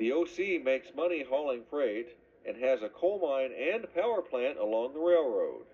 The OC makes money hauling freight and has a coal mine and power plant along the railroad.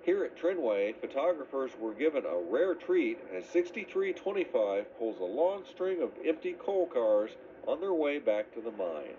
Here at Trenway, photographers were given a rare treat as 6325 pulls a long string of empty coal cars on their way back to the mine.